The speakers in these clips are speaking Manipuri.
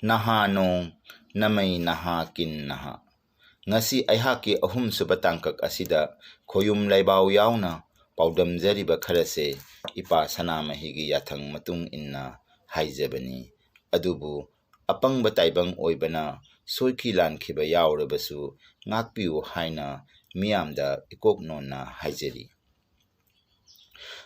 Naha nong namay naha kin naha. Ngasi aihaki ahum suba tangkak asida khoyum laibaw yauna paudamjariba kharase ipa sanamahigi yathang matung inna haijabani. Adubu apangba taibang oibana soiki lankhiba yaurabasu ngakpiu haina miyamda ikoknona haijari.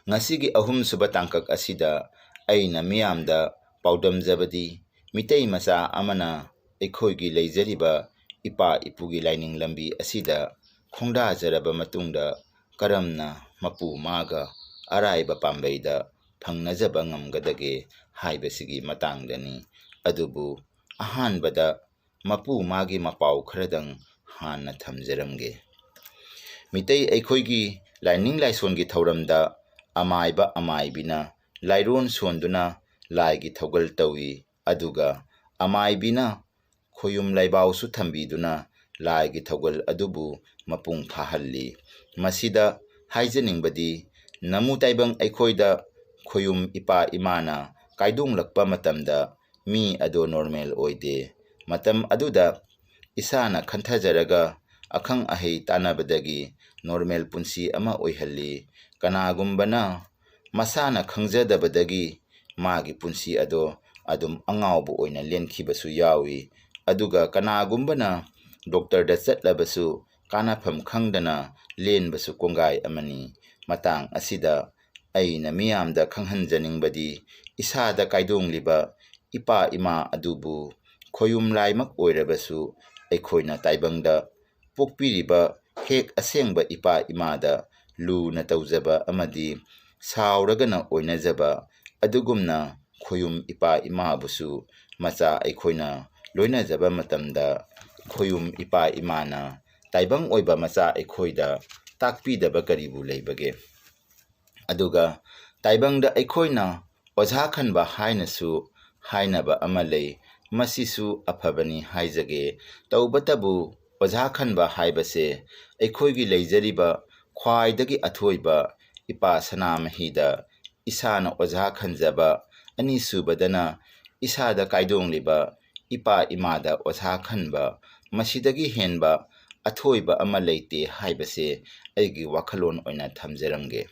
Ngasigi ahum suba tangkak asida aina miyamda paudamjabadi Mitei macha amana aikhoigi leijariba ipa ipugi laining lambi asida khongda jaraba matungda karamna mapu maga araiba pambeida phangnajaba ngamgadage haibasigi matangdani. Adubu ahanbada mapu magi mapau kharadang hanna thamjaramge. Mitei aikhoigi laining laisongi thauramda amaiba amaibina lairon sonduna laigi thogal tawi aduga amaibina khoyum laibausu thambiduna laigi thogal adubu mapung phahalli. Masida haijaningbadi namu taibang aikhoida khoyum ipa imana kaidonglakpa matamda mi ado normal oide. Matam aduda isana khanthajaraga akhang ahei tanabadagi normal punsi ama oihalli. Kanagumbana masana khangjadabadagi magi punsi ado adum angawbu oina lenkibasu yawi. Aduga kanagumbana doktorda chatlabasu kanafam khangdana lenbasu kongai amani. Matang asida aina miyamda khanghanjaningbadi isada kaidongliba ipa ima adubu khoyum laimak oirabasu aikhoina taibangda pokpiriba hek asengba ipa imada luna tawjaba amadi sauragana oinajaba adugumna khoyum ipa imabusu macha aikhoina loinajaba matamda khoyum ipa imana taibang oiba macha aikhoida takpidaba karibu leibage. Aduga taibangda aikhoina oja khanba hainasu hainaba ama lei masisu afabani haijage. Tawbatabu oja khanba haibase aikhoigi leijariba khwaidagi athoiba ipa sanamahida isana oja khanjaba anisubadana isada kaidongliba ipa imada oja khanba masidagi henba athoiba ama leite haibase aigi wakhalon oina thamjaramge.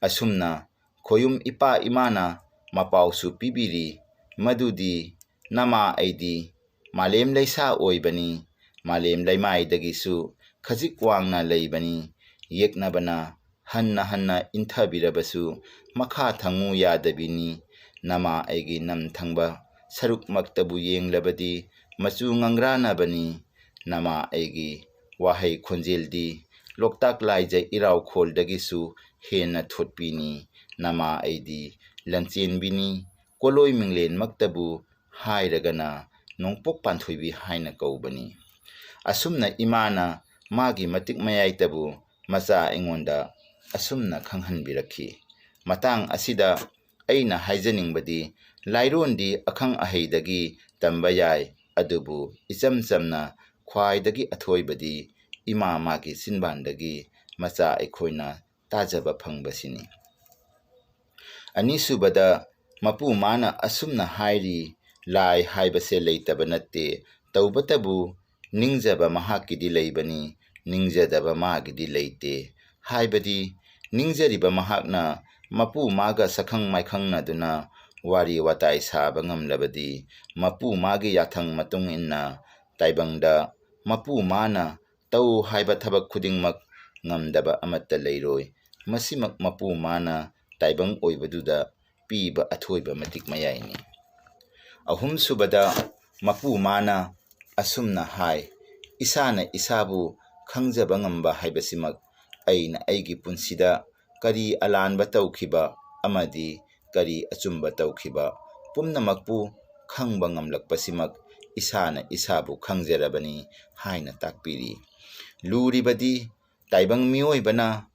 Asumna khoyum ipa imana mapausu pibiri madudi nama aidi malem leisa oibani malem leimaidagisu khajik wangna leibani yeknabana hanna inthabirabasu makha thangu yadabini nama aigi nam thangba saruk maktabu yenglabadi machu ngangranabani nama aigi wahai khonjeldi loktak laija iraw kholdagisu hena thotpini nama aidi lanchenbini koloi minglen maktabu hairagana nongpok panthoibi haina kaubani. Asumna imana magi matik mayaitabu macha aingonda asumna khanghanbirakhi. Matang asida aina haijaningbadi lairondi akhang aheidagi tamba yai adubu icham chamna khwaidagi athoibadi ima magi sinbandagi macha aikhoina tajaba phangbasini. Anisubada mapu mana asumna hairi lai haibase leitaba natte tawbatabu ningjaba mahakidi leibani ningjadaba magidi leite haibadi ningjariba mahakna mapu maga sakhang maikhangna duna wari watai saba ngamlabadi mapu magi yathang matung inna taibangda mapu mana tau haiba thabak khudingmak ngamdaba amatta leiroi. Masimak mapu mana taibang oibaduda piba athoiba matik mayaini. Ahum subada mapu mana asumna hai isana isabu khangjaba ngamba haibasimak aina aigi punsida kari alanba tawkhiba amadi kari achumba tawkhiba pumnamakpu khangba ngamlakpasimak isana isabu khangjarabani haina takpiri. Luribadi taibang miyoibana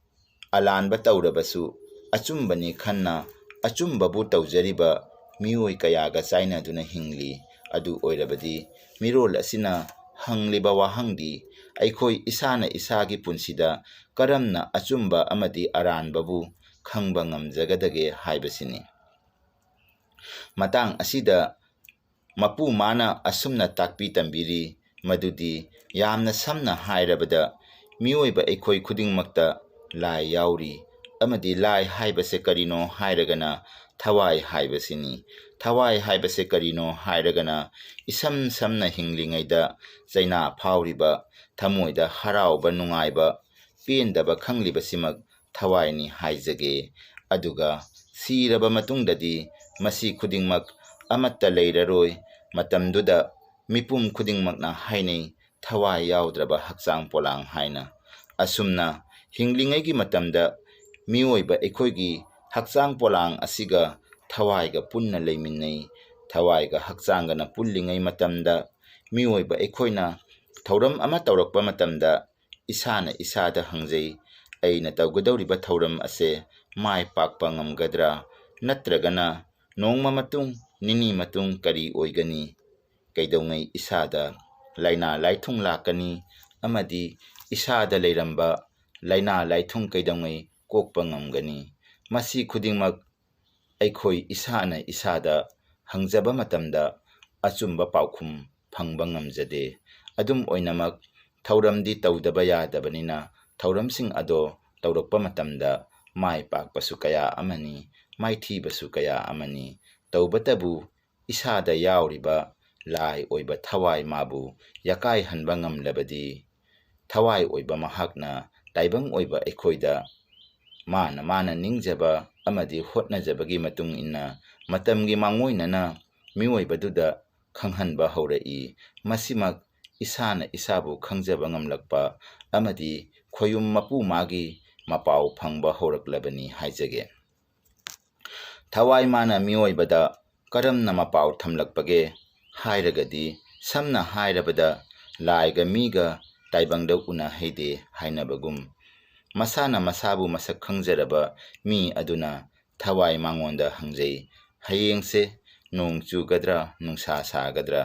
alanba tawrabasu achumbani khanna achumbabu tawjariba miyoi kayaga chainaduna hingli. Adu oirabadi mirol asina hangliba wahangdi aikhoi isana isagi punsida karamna achumba amadi aranbabu khangba ngamjagadage haibasini. Matang asida Mapu mana asumna takpi tambiri madudi yamna samna hairabada miyoiba aikoi khudingmakta lai yauri amadi lai haibase karino hairagana thawai haibasini thawai haibase karino hairagana isam samna hinglingaida zaina phawriba thamoida harauba nungaiba pendaba khanglibasimak thawai ni haijage aduga siraba matungdadi masi khudingmak amatta leiraroi matamduda mipum khudingmakna hainei thawai yaudraba hakchang polang haina asumna hinglingaigi matamda miyoiba ekhoigi hakchang polang asiga thawaiga punna leiminnei thawaiga hakchangana pullingai matamda miyoiba ekhoina thauram ama tawrakpa matamda isana isada hangjei aina tawgadawriba thauram ase mai pakpa ngamgadra natragana nongma matung nini matung kari oigani kaidongai isada laina laithung lakani amadi isada leiramba laina laithung kaidongai kokpa ngamgani masi khudingmak aikhoi isana isada hangjaba matamda achumba paukhum phangba ngamjade adum oinamak thauramdi tawdaba yadabanina thauramsing ado tawrakpa matamda mai pakpasu kaya amani maithibasu kaya amani tawbatabu isada yauriba lai oiba thawai mabu yakai hanba ngamlabadi thawai oiba mahakna taibang oiba ekhoida mana ningjaba amadi hotnajabagi matung inna matamgi mangoinana miyoibaduda khanghanba haurai masimak isana isabu khangjaba ngamlakpa amadi khoyum mapu magi mapau phangba horaklabani haijage thawai mana miyoibada karamna mapau thamlakpage hairagadi samna hairabada laiga miga taibangda una heide hainabagum masana masabu masak khangjaraba mi aduna thawai mangonda hangjei hayengse nong chugadra nungsa sagadra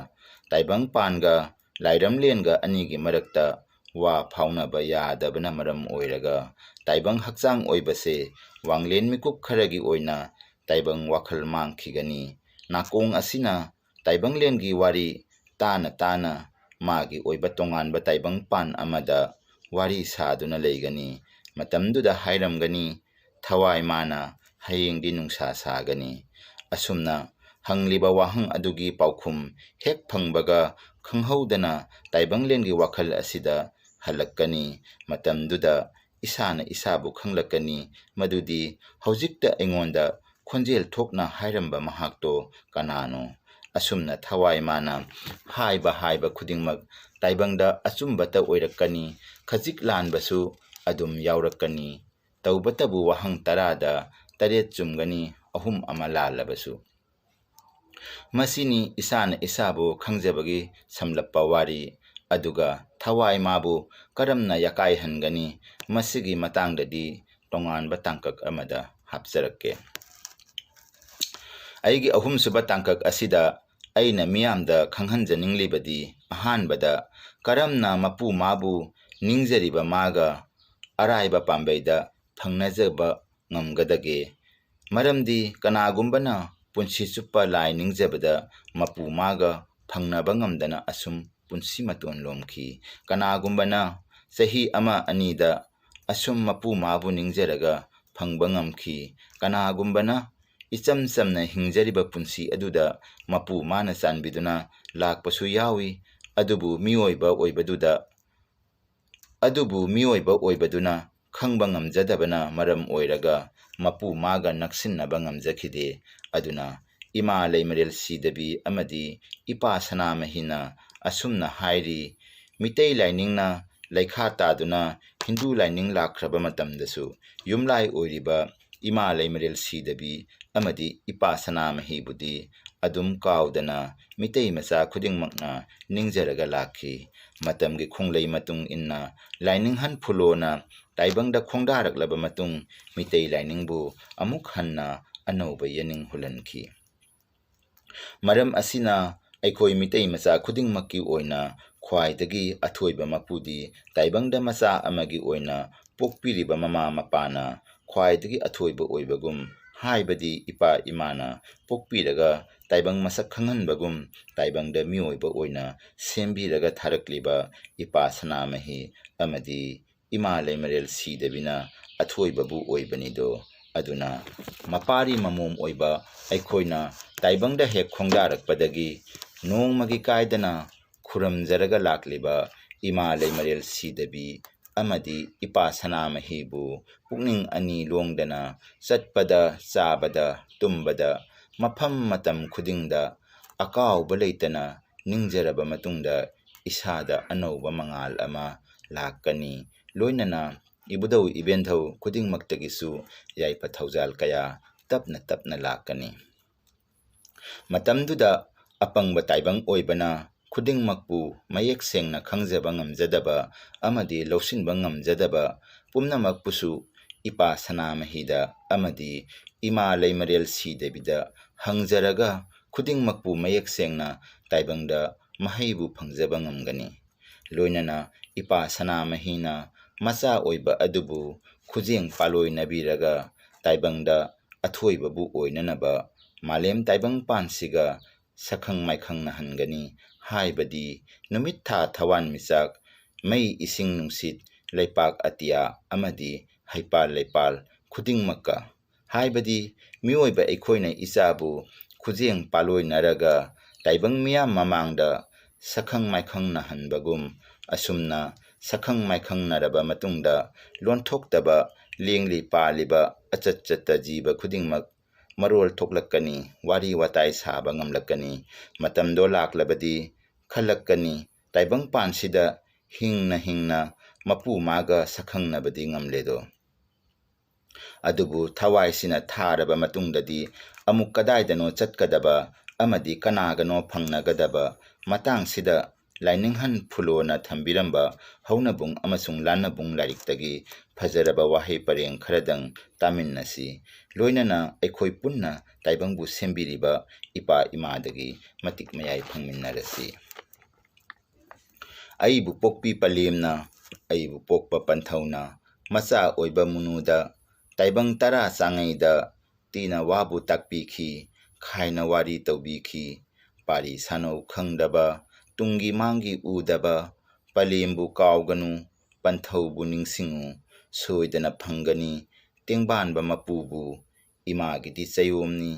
taibang panga lairamlenga anigi marakta wa phaunaba yadabana maram oiraga taibang hakchang oibase wanglen mikup kharagi oina taibang wakhal mangkhigani nakong asina taibang lengi wari tana magi oiba tonganba taibang pan amada wari saduna leigani matamduda hairamgani thawai mana hayengdi nungsa sagani asumna hangliba wahang adugi paukhum hek phangbaga khanghaudana taibang lengi wakhal asida halakkani matamduda isana isabu khanglakani madudi hojikta aingonda khonjel thokna hairamba mahakto kanano asumna thawai mana haiba khudingmak taibangda achumbata oirakkani khajik lanbasu adum yaurakkani tawbatabu wahang tarada taret chumgani ahum ama lalabasu masini isana isabu khangjabagi samlappa wari aduga thawai mabu karamna yakai hangani masigi matangdadi tonganba tangkak amada hapjarakke aigi ahum suba tangkak asida aina miyamda khanghanjaninglibadi ahanbada karamna mapu mabu ningjariba maga araiba pambaida phangnajaba ngamgadage maramdi kanagumbana punsi chupa lai ningjabada mapu maga phangnaba ngamdana asum punsi maton lomki kanagumbana sahi ama anida asum mapu mabu ningjaraga phangba ngamki kanagumbana icham chamna hingjariba punsi aduda mapu mana chanbiduna lakpasu yawi adubu miyoiba oibaduna khangba ngamjadabana maram oiraga mapu maga naksinnaba ngamjakhide aduna ima leimarel sidabi amadi ipa sanamahina asumna hairi mitei lainingna laikha taduna hindu laining lakraba matamdasu yumlai oiriba ima leimarel sidabi amadi ipa sanamahi budi adum kaudana mitei macha khudingmakna ningjaraga lakhi matamgi khonglei matung inna laining han phulona taibangda khongdaraklaba matung mitei lainingbu amuk hanna anauba yaning hulanki maram asina aikoi mitei macha khudingmakki oina khwaidagi athoiba mapudi taibangda macha amagi oina pokpiriba mama mapana khwaidagi athoiba oibagum ꯍꯥꯏꯕꯗꯤ ꯏꯄꯥ ꯏꯃꯥꯅ ꯄꯣꯛꯄꯤꯔꯒ ꯇꯥꯏꯕꯪ ꯃꯁꯛ ꯈꯪꯍꯟꯕꯒꯨꯝ ꯇꯥꯏꯕꯪꯗ ꯃꯤꯑꯣꯏꯕ ꯑꯣꯏꯅ ꯁꯦꯝꯕꯤꯔꯒ ꯊꯥꯔꯛꯂꯤꯕ ꯏꯄꯥ ꯁꯅꯥꯃꯍꯤ ꯑꯃꯗꯤ ꯏꯃꯥ ꯂꯩꯃꯔꯦꯜ ꯁꯤꯗꯦꯕꯤꯅ ꯑꯊꯣꯏꯕꯕꯨ ꯑꯣꯏꯕꯅꯤꯗꯣ꯫ ꯑꯗꯨꯅ ꯃꯄꯥꯔꯤ ꯃꯃꯣꯝ ꯑꯣꯏꯕ ꯑꯩꯈꯣꯏꯅ ꯇꯥꯏꯕꯪꯗ ꯍꯦꯛ ꯈꯣꯡꯗꯥꯔꯛꯄꯗꯒꯤ ꯅꯣꯡꯃꯒꯤ ꯀꯥꯏꯗꯅ ꯈꯨꯔꯨꯝꯖꯔꯒ ꯂꯥꯛꯂꯤꯕ ꯏꯃꯥ ꯂꯩꯃꯔꯦꯜ ꯁꯤꯗꯦꯕꯤ ꯑꯃꯗꯤ ꯏꯄꯥ ꯁꯅꯥꯃꯍꯤꯕꯨ ꯄꯨꯛꯅꯤꯡ ꯑꯅꯤ ꯂꯣꯡꯗꯅ ꯆꯠꯄꯗ ꯆꯥꯕꯗ ꯇꯨꯝꯕꯗ ꯃꯐꯝ ꯃꯇꯝ ꯈꯨꯗꯤꯡꯗ ꯑꯀꯥꯎꯕ ꯂꯩꯇꯅ ꯅꯤꯡꯖꯔꯕ ꯃꯇꯨꯡꯗ ꯏꯁꯥꯗ ꯑꯅꯧꯕ ꯃꯉꯥꯜ ꯑꯃ ꯂꯥꯛꯀꯅꯤ꯫ ꯂꯣꯏꯅꯅ ꯏꯕꯨꯙꯧ ꯏꯕꯦꯟꯙꯧ ꯈꯨꯗꯤꯡꯃꯛꯇꯒꯤꯁꯨ ꯌꯥꯏꯐ ꯊꯧꯖꯥꯜ ꯀꯌꯥ ꯇꯞꯅ ꯇꯞꯅ ꯂꯥꯛꯀꯅꯤ꯫ ꯃꯇꯝꯗꯨꯗ ꯑꯄꯪꯕ ꯇꯥꯏꯕꯪ ꯑꯣꯏꯕꯅ ꯈꯨꯗꯤꯡꯃꯛꯄꯨ ꯃꯌꯦꯛ ꯁꯦꯡꯅ ꯈꯪꯖꯕ ꯉꯝꯖꯗꯕ ꯑꯃꯗꯤ ꯂꯧꯁꯤꯟꯕ ꯉꯝꯖꯗꯕ ꯄꯨꯝꯅꯃꯛꯄꯨꯁꯨ ꯏꯄꯥ ꯁꯅꯥꯃꯍꯤꯗ ꯑꯃꯗꯤ ꯏꯃꯥ ꯂꯩꯃꯔꯦꯜ ꯁꯤꯗꯦꯕꯤꯗ ꯍꯪꯖꯔꯒ ꯈꯨꯗꯤꯡꯃꯛꯄꯨ ꯃꯌꯦꯛ ꯁꯦꯡꯅ ꯇꯥꯏꯕꯪꯗ ꯃꯍꯩꯕꯨ ꯐꯪꯖꯕ ꯉꯝꯒꯅꯤ꯫ ꯂꯣꯏꯅꯅ ꯏꯄꯥ ꯁꯅꯥꯃꯍꯤꯅ ꯃꯆꯥ ꯑꯣꯏꯕ ꯑꯗꯨꯕꯨ ꯈꯨꯖꯦꯡ ꯄꯥꯂꯣꯏꯅꯕꯤꯔꯒ ꯇꯥꯏꯕꯪꯗ ꯑꯊꯣꯏꯕꯕꯨ ꯑꯣꯏꯅꯅꯕ ꯃꯥꯂꯦꯝ ꯇꯥꯏꯕꯪꯄꯥꯟꯁꯤꯒ ꯁꯛꯈꯪ ꯃꯥꯏꯈꯪꯅꯍꯟꯒꯅꯤ꯫ ꯍꯥꯏꯕꯗꯤ ꯅꯨꯃꯤꯠ ꯊꯥ ꯊꯋꯥꯟꯃꯤꯆꯥꯛ ꯃꯩ ꯏꯁꯤꯡ ꯅꯨꯡꯁꯤꯠ ꯂꯩꯄꯥꯛ ꯑꯇꯤꯌꯥ ꯑꯃꯗꯤ ꯍꯩꯄꯥꯜ ꯂꯩꯄꯥꯜ ꯈꯨꯗꯤꯡꯃꯛꯀ ꯍꯥꯏꯕꯗꯤ ꯃꯤꯑꯣꯏꯕ ꯑꯩꯈꯣꯏꯅ ꯏꯆꯥꯕꯨ ꯈꯨꯖꯦꯡ ꯄꯥꯂꯣꯏꯅꯔꯒ ꯇꯥꯏꯕꯪ ꯃꯤꯌꯥꯝ ꯃꯃꯥꯡꯗ ꯁꯛꯈꯪ ꯃꯥꯏꯈꯪꯅꯍꯟꯕꯒꯨꯝ ꯑꯁꯨꯝꯅ ꯁꯛꯈꯪ ꯃꯥꯏꯈꯪꯅꯔꯕ ꯃꯇꯨꯡꯗ ꯂꯣꯟꯊꯣꯛꯇꯕ ꯂꯦꯡꯂꯤ ꯄꯥꯜꯂꯤꯕ ꯑꯆꯠ ꯆꯠꯇ ꯖꯤꯕ ꯈꯨꯗꯤꯡꯃꯛ ꯃꯔꯣꯜ ꯊꯣꯛꯂꯛꯀꯅꯤ, ꯋꯥꯔꯤ ꯋꯥꯇꯥꯏ ꯁꯥꯕ ꯉꯝꯂꯛꯀꯅꯤ꯫ ꯃꯇꯝꯗꯣ ꯂꯥꯛꯂꯕꯗꯤ ꯈꯜꯂꯛꯀꯅꯤ ꯇꯥꯏꯕꯪꯄꯥꯟꯁꯤꯗ ꯍꯤꯡꯅ ꯍꯤꯡꯅ ꯃꯄꯨ ꯃꯥꯒ ꯁꯛꯈꯪꯅꯕꯗꯤ ꯉꯝꯂꯦꯗꯣ꯫ ꯑꯗꯨꯕꯨ ꯊꯋꯥꯏꯁꯤꯅ ꯊꯥꯔꯕ ꯃꯇꯨꯡꯗꯗꯤ ꯑꯃꯨꯛ ꯀꯗꯥꯏꯗꯅꯣ ꯆꯠꯀꯗꯕ ꯑꯃꯗꯤ ꯀꯅꯥꯒꯅꯣ ꯐꯪꯅꯒꯗꯕ ꯃꯇꯥꯡꯁꯤꯗ ꯂꯥꯏꯅꯤꯡꯍꯟ ꯐꯨꯂꯣꯅ ꯊꯝꯕꯤꯔꯝꯕ ꯍꯧꯅꯕꯨꯡ ꯑꯃꯁꯨꯡ ꯂꯥꯟꯅꯕꯨꯡ ꯂꯥꯏꯔꯤꯛꯇꯒꯤ ꯐꯖꯔꯕ ꯋꯥꯍꯩ ꯄꯔꯦꯡ ꯈꯔꯗꯪ ꯇꯥꯃꯤꯟꯅꯁꯤ꯫ ꯂꯣꯏꯅꯅ ꯑꯩꯈꯣꯏ ꯄꯨꯟꯅ ꯇꯥꯏꯕꯪꯕꯨ ꯁꯦꯝꯕꯤꯔꯤꯕ ꯏꯄꯥ ꯏꯃꯥꯗꯒꯤ ꯃꯇꯤꯛ ꯃꯌꯥꯏ ꯐꯪꯃꯤꯟꯅꯔꯁꯤ꯫ ꯑꯩꯕꯨ ꯄꯣꯛꯄꯤ ꯄꯂꯦꯝꯅ ꯑꯩꯕꯨ ꯄꯣꯛꯄ ꯄꯟꯊꯧꯅ ꯃꯆꯥ ꯑꯣꯏꯕ ꯃꯨꯅꯨꯗ ꯇꯥꯏꯕꯪ ꯇꯔꯥ ꯆꯥꯉꯩꯗ ꯇꯤꯅ ꯋꯥꯕꯨ ꯇꯥꯛꯄꯤꯈꯤ, ꯈꯥꯏꯅ ꯋꯥꯔꯤ ꯇꯧꯕꯤꯈꯤ꯫ ꯄꯥꯔꯤ ꯁꯥꯅꯧ ꯈꯪꯗꯕ ꯇꯨꯡꯒꯤ ꯃꯥꯡꯒꯤ ꯎꯗꯕ ꯄꯂꯦꯝꯕꯨ ꯀꯥꯎꯒꯅꯨ ꯄꯟꯊꯧꯕꯨ ꯅꯤꯡꯁꯤꯡꯉꯨ ꯁꯣꯏꯗꯅ ꯐꯪꯒꯅꯤ ꯇꯦꯡꯕꯥꯟꯕ ꯃꯄꯨꯕꯨ꯫ ꯏꯃꯥꯒꯤꯗꯤ ꯆꯌꯣꯝꯅꯤ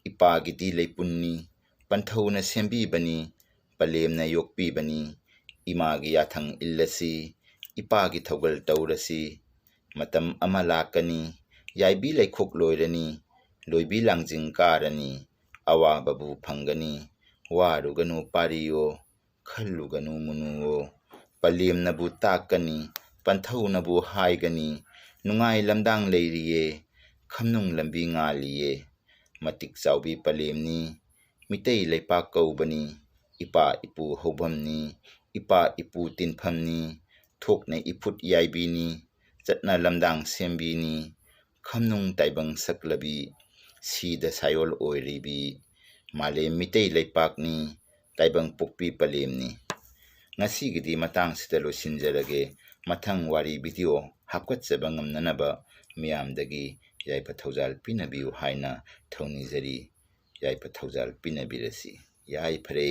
ꯏꯄꯥꯒꯤꯗꯤ ꯂꯩꯄꯨꯟꯅꯤ ꯄꯟꯊꯧꯅ ꯁꯦꯝꯕꯤꯕꯅꯤ ꯄꯂꯦꯝꯅ ꯌꯣꯛꯄꯤꯕꯅꯤ꯫ ꯏꯃꯥꯒꯤ ꯌꯥꯊꯪ ꯏꯜꯂꯁꯤ ꯏꯄꯥꯒꯤ ꯊꯧꯒꯜ ꯇꯧꯔꯁꯤ꯫ ꯃꯇꯝ ꯑꯃ ꯂꯥꯛꯀꯅꯤ ꯌꯥꯏꯕꯤ ꯂꯩꯈꯣꯛ ꯂꯣꯏꯔꯅꯤ ꯂꯣꯏꯕꯤ ꯂꯥꯡꯖꯤꯡ ꯀꯥꯔꯅꯤ ꯑꯋꯥꯕꯕꯨ ꯐꯪꯒꯅꯤ꯫ ꯋꯥꯔꯨꯒꯅꯨ ꯄꯥꯔꯤꯌꯣ ꯈꯜꯂꯨꯒꯅꯨ ꯃꯨꯅꯨꯋꯣ ꯄꯂꯦꯝꯅꯕꯨ ꯇꯥꯛꯀꯅꯤ ꯄꯟꯊꯧꯅꯕꯨ ꯍꯥꯏꯒꯅꯤ ꯅꯨꯡꯉꯥꯏ ꯂꯝꯗꯥꯡ ꯂꯩꯔꯤꯌꯦ ꯈꯝꯅꯨꯡ ꯂꯝꯕꯤ ꯉꯥꯜꯂꯤꯌꯦ꯫ ꯃꯇꯤꯛ ꯆꯥꯎꯕꯤ ꯄꯂꯦꯝꯅꯤ ꯃꯤꯇꯩ ꯂꯩꯄꯥꯛ ꯀꯧꯕꯅꯤ ꯏꯄꯥ ꯏꯄꯨ ꯍꯧꯐꯝꯅꯤ ꯏꯄꯥ ꯏꯄꯨ ꯇꯤꯟꯐꯝꯅꯤ ꯊꯣꯛꯅ ꯏꯐꯨꯠ ꯌꯥꯏꯕꯤꯅꯤ ꯆꯠꯅ ꯂꯝꯗꯥꯡ ꯁꯦꯝꯕꯤꯅꯤ ꯈꯝꯅꯨꯡ ꯇꯥꯏꯕꯪ ꯁꯛꯂꯕꯤ ꯁꯤꯗ ꯁꯥꯌꯣꯜ ꯑꯣꯏꯔꯤꯕꯤ ꯃꯥꯂꯦꯝ ꯃꯤꯇꯩ ꯂꯩꯄꯥꯛꯅꯤ ꯇꯥꯏꯕꯪ ꯄꯣꯛꯄꯤ ꯄꯂꯦꯝꯅꯤ꯫ ꯉꯁꯤꯒꯤꯗꯤ ꯃꯇꯥꯡꯁꯤꯗ ꯂꯣꯏꯁꯤꯟꯖꯔꯒꯦ꯫ ꯃꯊꯪ ꯋꯥꯔꯤ ꯚꯤꯗꯤꯑꯣ ꯍꯥꯞꯀꯠꯆꯕ ꯉꯝꯅꯅꯕ ꯃꯤꯌꯥꯝꯗꯒꯤ ꯌꯥꯏꯐ ꯊꯧꯖꯥꯜ ꯄꯤꯅꯕꯤꯌꯨ ꯍꯥꯏꯅ ꯊꯧꯅꯤꯖꯔꯤ꯫ ꯌꯥꯏꯐ ꯊꯧꯖꯥꯜ ꯄꯤꯅꯕꯤꯔꯁꯤ꯫ ꯌꯥꯏꯐꯔꯦ꯫